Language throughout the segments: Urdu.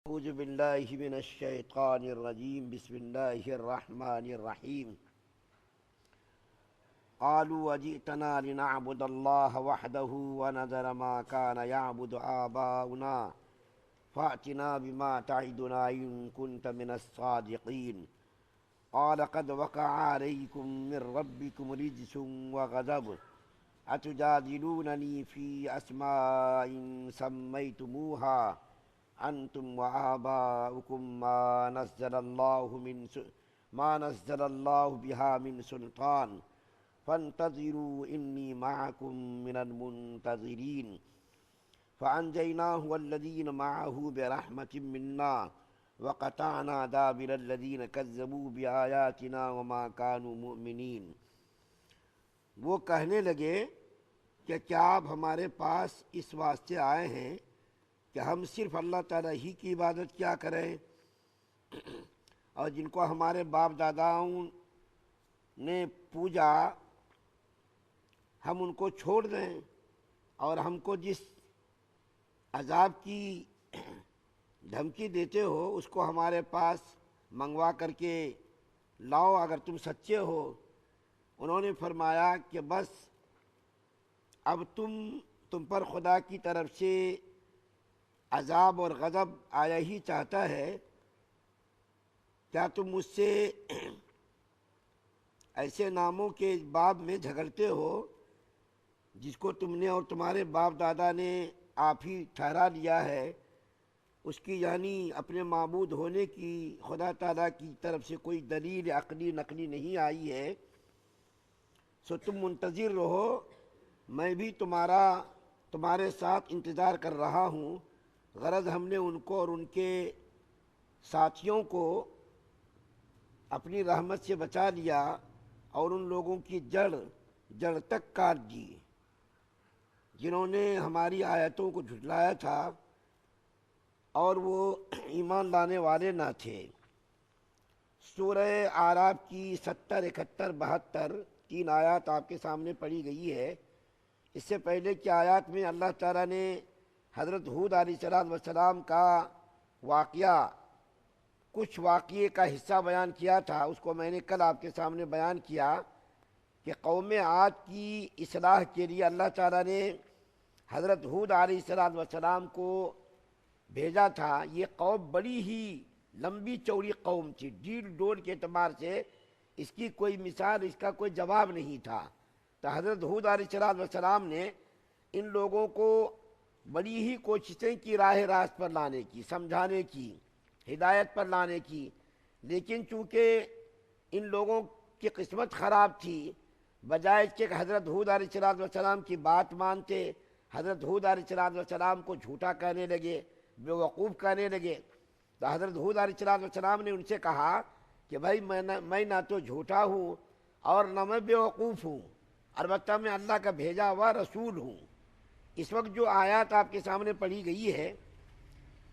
اعوذ باللہ من الشیطان الرجیم بسم اللہ الرحمن الرحیم قالوا اجئتنا لنعبد اللہ وحدہ ونذر ما كان يعبد آباؤنا فأتنا بما تعدنا إن كنت من الصادقين قال قد وقع عليكم من ربكم رجس وغضب أتجادلونني في أسماء سميتموها أنتم وآباؤكم ما نزل الله بها من سلطان فانتظروا إني معكم من المنتظرين فأنجيناه والذين معه برحمة منا وقطعنا دابر الذين كذبوا بآياتنا وما كانوا مؤمنين۔ وہ کہنے لگے کہ کیا آپ ہمارے پاس اس واسطے آئے ہیں کہ ہم صرف اللہ تعالیٰ ہی کی عبادت کیا کریں اور جن کو ہمارے باپ داداؤں نے پوجا ہم ان کو چھوڑ دیں، اور ہم کو جس عذاب کی دھمکی دیتے ہو اس کو ہمارے پاس منگوا کر کے لاؤ اگر تم سچے ہو۔ انہوں نے فرمایا کہ بس اب تم پر خدا کی طرف سے عذاب اور غضب آیا ہی چاہتا ہے، کیا تم مجھ سے ایسے ناموں کے باب میں جھگڑتے ہو جس کو تم نے اور تمہارے باپ دادا نے آپ ہی ٹھہرا لیا ہے، اس کی یعنی اپنے معبود ہونے کی خدا تعالیٰ کی طرف سے کوئی دلیل عقلی نقلی نہیں آئی ہے، سو تم منتظر رہو، میں بھی تمہارے ساتھ انتظار کر رہا ہوں۔ غرض ہم نے ان کو اور ان کے ساتھیوں کو اپنی رحمت سے بچا لیا اور ان لوگوں کی جڑ تک کاٹ دی جنہوں نے ہماری آیتوں کو جھٹلایا تھا اور وہ ایمان لانے والے نہ تھے۔ سورہ اعراف کی 70، 71، 72 تین آیات آپ کے سامنے پڑھی گئی ہے۔ اس سے پہلے کی آیات میں اللہ تعالیٰ نے حضرت ہود علیہ السلام کا واقعہ، کچھ واقعے کا حصہ بیان کیا تھا، اس کو میں نے کل آپ کے سامنے بیان کیا کہ قوم عاد کی اصلاح کے لیے اللہ تعالیٰ نے حضرت ہود علیہ السلام کو بھیجا تھا۔ یہ قوم بڑی ہی لمبی چوڑی قوم تھی، ڈیل ڈول کے اعتبار سے اس کی کوئی مثال، اس کا کوئی جواب نہیں تھا۔ تو حضرت ہود علیہ السلام نے ان لوگوں کو بڑی ہی کوششیں کی راہ راست پر لانے کی، سمجھانے کی، ہدایت پر لانے کی، لیکن چونکہ ان لوگوں کی قسمت خراب تھی، بجائے اس کے کہ حضرت ہود علیہ السلام کی بات مانتے، حضرت ہود علیہ السلام کو جھوٹا کہنے لگے، بیوقوف کہنے لگے۔ تو حضرت ہود علیہ السلام نے ان سے کہا کہ بھائی میں نہ تو جھوٹا ہوں اور نہ میں بیوقوف ہوں، البتہ میں اللہ کا بھیجا ہوا رسول ہوں۔ اس وقت جو آیات آپ کے سامنے پڑھی گئی ہے،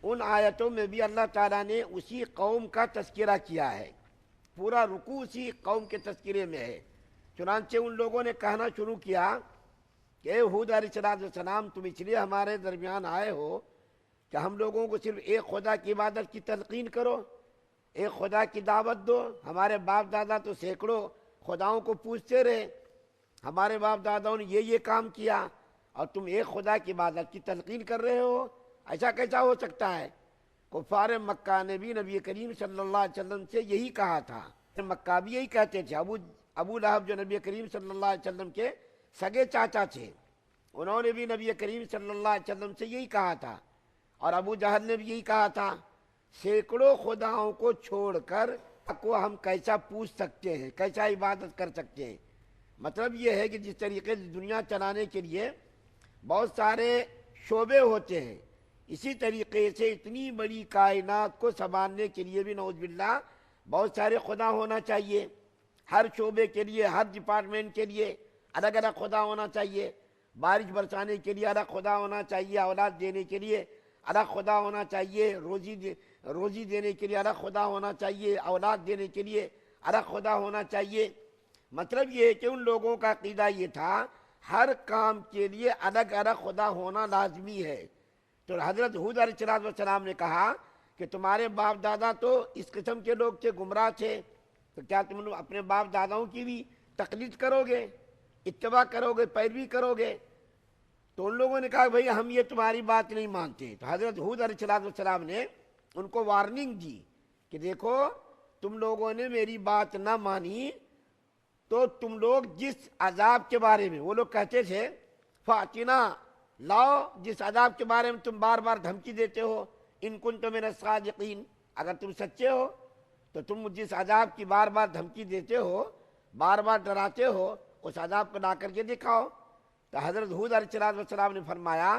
ان آیتوں میں بھی اللہ تعالیٰ نے اسی قوم کا تذکرہ کیا ہے، پورا رکوع اسی قوم کے تذکرے میں ہے۔ چنانچہ ان لوگوں نے کہنا شروع کیا کہ اے ہود علیہ السلام، تم اس لیے ہمارے درمیان آئے ہو کہ ہم لوگوں کو صرف ایک خدا کی عبادت کی تلقین کرو، ایک خدا کی دعوت دو۔ ہمارے باپ دادا تو سینکڑوں خداؤں کو پوجتے رہے، ہمارے باپ داداؤں نے یہ کام کیا، اور تم ایک خدا کی عبادت کی تلقین کر رہے ہو، ایسا کیسا ہو سکتا ہے؟ کفار مکہ نے بھی نبی کریم صلی اللہ علیہ وسلم سے یہی کہا تھا، مکہ بھی یہی کہتے تھے۔ ابو لہب جو نبی کریم صلی اللہ علیہ وسلم کے سگے چاچا تھے، انہوں نے بھی نبی کریم صلی اللہ علیہ وسلم سے یہی کہا تھا، اور ابو جہل نے بھی یہی کہا تھا، سینکڑوں خداؤں کو چھوڑ کر کو ہم کیسا پوچھ سکتے ہیں، کیسا عبادت کر سکتے ہیں؟ مطلب یہ ہے کہ جس طریقے سے دنیا چلانے کے لیے بہت سارے شعبے ہوتے ہیں، اسی طریقے سے اتنی بڑی کائنات کو سنبھالنے کے لیے بھی نعوذ باللہ بہت سارے خدا ہونا چاہیے۔ ہر شعبے کے لیے، ہر ڈپارٹمنٹ کے لیے الگ الگ خدا ہونا چاہیے۔ بارش برسانے کے لیے الگ خدا ہونا چاہیے، اولاد دینے کے لیے الگ خدا ہونا چاہیے، روزی دینے کے لیے الگ خدا ہونا چاہیے، اولاد دینے کے لیے الگ خدا ہونا چاہیے۔ مطلب یہ ہے کہ ان لوگوں کا عقیدہ یہ تھا ہر کام کے لیے الگ الگ خدا ہونا لازمی ہے۔ تو حضرت ہود علیہ السلام نے کہا کہ تمہارے باپ دادا تو اس قسم کے لوگ تھے، گمراہ تھے، تو کیا تم لوگ اپنے باپ داداؤں کی بھی تقلید کرو گے، اتباع کرو گے، پیروی کرو گے؟ تو ان لوگوں نے کہا بھئی ہم یہ تمہاری بات نہیں مانتے۔ تو حضرت ہود علیہ السلام نے ان کو وارننگ دی کہ دیکھو تم لوگوں نے میری بات نہ مانی تو تم لوگ جس عذاب کے بارے میں، وہ لوگ کہتے تھے فاتنا، لاؤ جس عذاب کے بارے میں تم بار بار دھمکی دیتے ہو، ان کنتم من الصادقین، اگر تم سچے ہو تو تم جس عذاب کی بار بار دھمکی دیتے ہو، بار بار ڈراتے ہو، اس عذاب کو لا کر کے دکھاؤ۔ تو حضرت ہود علیہ السلام نے فرمایا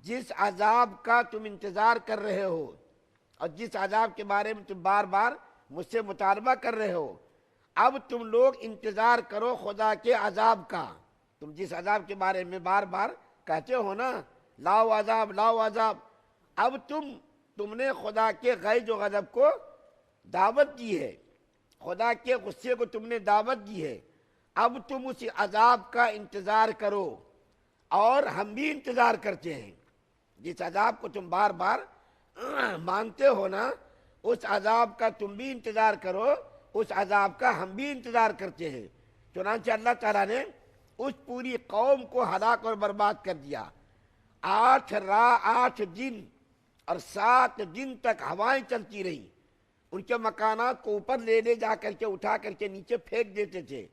جس عذاب کا تم انتظار کر رہے ہو اور جس عذاب کے بارے میں تم بار بار مجھ سے مطالبہ کر رہے ہو، اب تم لوگ انتظار کرو خدا کے عذاب کا۔ تم جس عذاب کے بارے میں بار بار کہتے ہو نا لاؤ عذاب لاؤ عذاب، اب تم نے خدا کے غیظ و غضب کو دعوت دی ہے، خدا کے غصے کو تم نے دعوت دی ہے، اب تم اس عذاب کا انتظار کرو، اور ہم بھی انتظار کرتے ہیں۔ جس عذاب کو تم بار بار مانتے ہو نا، اس عذاب کا تم بھی انتظار کرو، اس عذاب کا ہم بھی انتظار کرتے ہیں۔ چنانچہ اللہ تعالیٰ نے اس پوری قوم کو ہلاک اور برباد کر دیا۔ 8 رات 8 دن اور 7 دن تک ہوائیں چلتی رہیں، ان کے مکانات کو اوپر لے جا کر کے اٹھا کر کے نیچے پھینک دیتے تھے،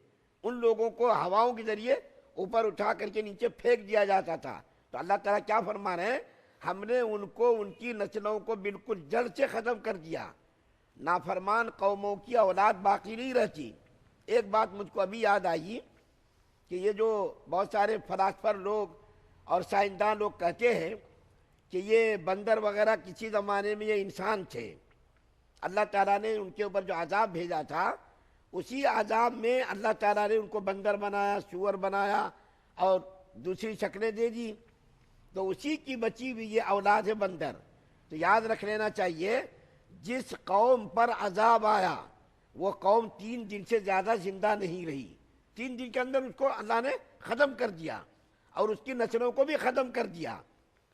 ان لوگوں کو ہواؤں کے ذریعے اوپر اٹھا کر کے نیچے پھینک دیا جاتا تھا۔ تو اللہ تعالیٰ کیا فرما رہے ہیں؟ ہم نے ان کو، ان کی نسلوں کو بالکل جڑ سے ختم کر دیا، نافرمان قوموں کی اولاد باقی نہیں رہتی۔ ایک بات مجھ کو ابھی یاد آئی کہ یہ جو بہت سارے فلاسفر لوگ اور سائنسدان لوگ کہتے ہیں کہ یہ بندر وغیرہ کسی زمانے میں یہ انسان تھے، اللہ تعالیٰ نے ان کے اوپر جو عذاب بھیجا تھا اسی عذاب میں اللہ تعالیٰ نے ان کو بندر بنایا، سور بنایا اور دوسری شکلیں دے دی، تو اسی کی بچی ہوئی یہ اولاد ہے بندر۔ تو یاد رکھ لینا چاہیے جس قوم پر عذاب آیا وہ قوم 3 دن سے زیادہ زندہ نہیں رہی، 3 دن کے اندر اس کو اللہ نے ختم کر دیا اور اس کی نسلوں کو بھی ختم کر دیا۔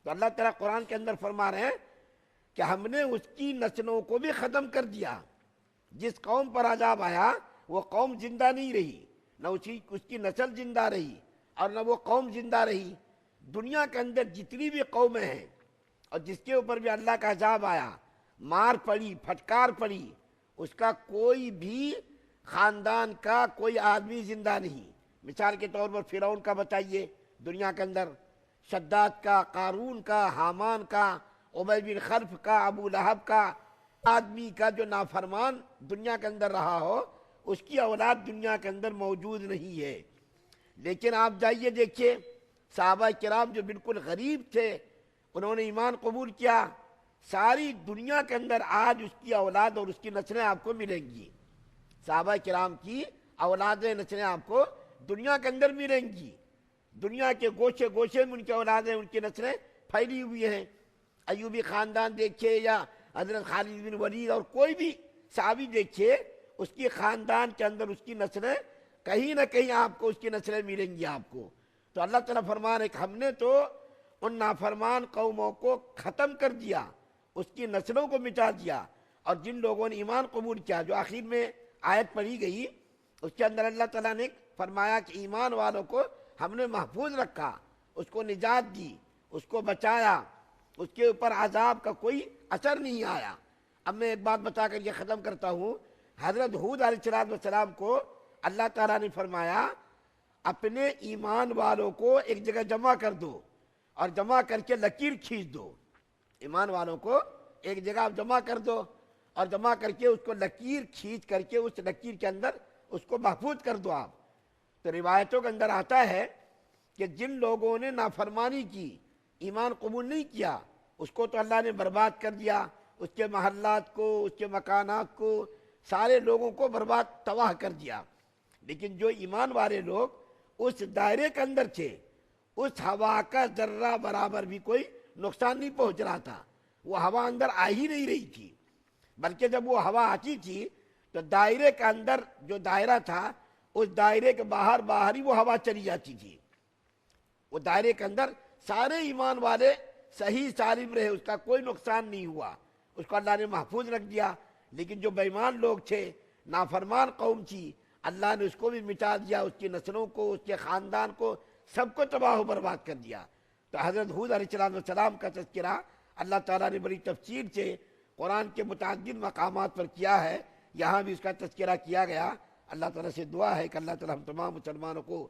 تو اللہ تعالیٰ قرآن کے اندر فرما رہے ہیں کہ ہم نے اس کی نسلوں کو بھی ختم کر دیا۔ جس قوم پر عذاب آیا وہ قوم زندہ نہیں رہی، نہ اس کی نسل زندہ رہی اور نہ وہ قوم زندہ رہی۔ دنیا کے اندر جتنی بھی قومیں ہیں اور جس کے اوپر بھی اللہ کا عذاب آیا، مار پڑی، پھٹکار پڑی، اس کا کوئی بھی خاندان کا کوئی آدمی زندہ نہیں۔ مثال کے طور پر فرعون کا بتائیے، دنیا کے اندر شداد کا، قارون کا، حامان کا، ابی بن خلف کا، ابو لہب کا، آدمی کا جو نافرمان دنیا کے اندر رہا ہو اس کی اولاد دنیا کے اندر موجود نہیں ہے۔ لیکن آپ جائیے دیکھیے صحابہ کرام جو بالکل غریب تھے، انہوں نے ایمان قبول کیا، ساری دنیا کے اندر آج اس کی اولاد اور اس کی نسلیں آپ کو ملیں گی۔ صحابہ کرام کی اولادیں، نسلیں آپ کو دنیا کے اندر ملیں گی۔ دنیا کے گوشے گوشے میں ان کی اولادیں، ان کی نسلیں پھیلی ہوئی ہیں۔ ایوبی خاندان دیکھیے یا حضرت خالد بن ولید اور کوئی بھی صحابی دیکھیے، اس کی خاندان کے اندر اس کی نسلیں کہیں نہ کہیں آپ کو اس کی نسلیں ملیں گی آپ کو۔ تو اللہ تعالیٰ فرما رہے کہ ہم نے تو ان نافرمان قوموں کو ختم کر دیا، اس کی نسلوں کو مٹا دیا، اور جن لوگوں نے ایمان قبول کیا، جو آخر میں آیت پڑھی گئی اس کے اندر اللہ تعالیٰ نے فرمایا کہ ایمان والوں کو ہم نے محفوظ رکھا، اس کو نجات دی، اس کو بچایا، اس کے اوپر عذاب کا کوئی اثر نہیں آیا۔ اب میں ایک بات بتا کر یہ ختم کرتا ہوں۔ حضرت ہود علیہ السلام کو اللہ تعالیٰ نے فرمایا اپنے ایمان والوں کو ایک جگہ جمع کر دو اور جمع کر کے لکیر کھینچ دو۔ ایمان والوں کو ایک جگہ جمع کر دو اور جمع کر کے اس کو لکیر کھینچ کر کے اس لکیر کے اندر اس کو محفوظ کر دو آپ۔ تو روایتوں کے اندر آتا ہے کہ جن لوگوں نے نافرمانی کی، ایمان قبول نہیں کیا، اس کو تو اللہ نے برباد کر دیا، اس کے محلات کو، اس کے مکانات کو، سارے لوگوں کو برباد تباہ کر دیا۔ لیکن جو ایمان والے لوگ اس دائرے کے اندر تھے، اس ہوا کا ذرہ برابر بھی کوئی نقصان نہیں پہنچ رہا تھا، وہ ہوا اندر آ ہی نہیں رہی تھی، بلکہ جب وہ ہوا آتی تھی تو دائرے کے اندر جو دائرہ تھا اس دائرے کے باہر ہی وہ ہوا چلی جاتی تھی۔ وہ دائرے کے اندر سارے ایمان والے صحیح سالم رہے، اس کا کوئی نقصان نہیں ہوا، اس کو اللہ نے محفوظ رکھ دیا، لیکن جو بے ایمان لوگ تھے، نافرمان قوم تھی، اللہ نے اس کو بھی مٹا دیا، اس کی نسلوں کو، اس کے خاندان کو، سب کو تباہ و برباد کر دیا۔ تو حضرت ہود علیہ السلام کا تذکرہ اللہ تعالیٰ نے بڑی تفصیل سے قرآن کے متعدد مقامات پر کیا ہے، یہاں بھی اس کا تذکرہ کیا گیا۔ اللہ تعالیٰ سے دعا ہے کہ اللہ تعالیٰ ہم تمام مسلمانوں کو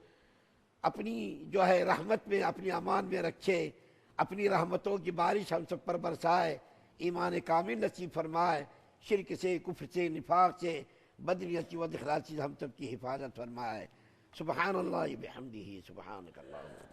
اپنی جو ہے رحمت میں، اپنی امان میں رکھے، اپنی رحمتوں کی بارش ہم سب پر برسائے، ایمان کامل نصیب فرمائے، شرک سے، کفر سے، نفاق سے، بدنیتی و اخلاص سے ہم سب کی حفاظت فرمائے۔ سبحان اللہ بحمدہ، سبحانک اللہم۔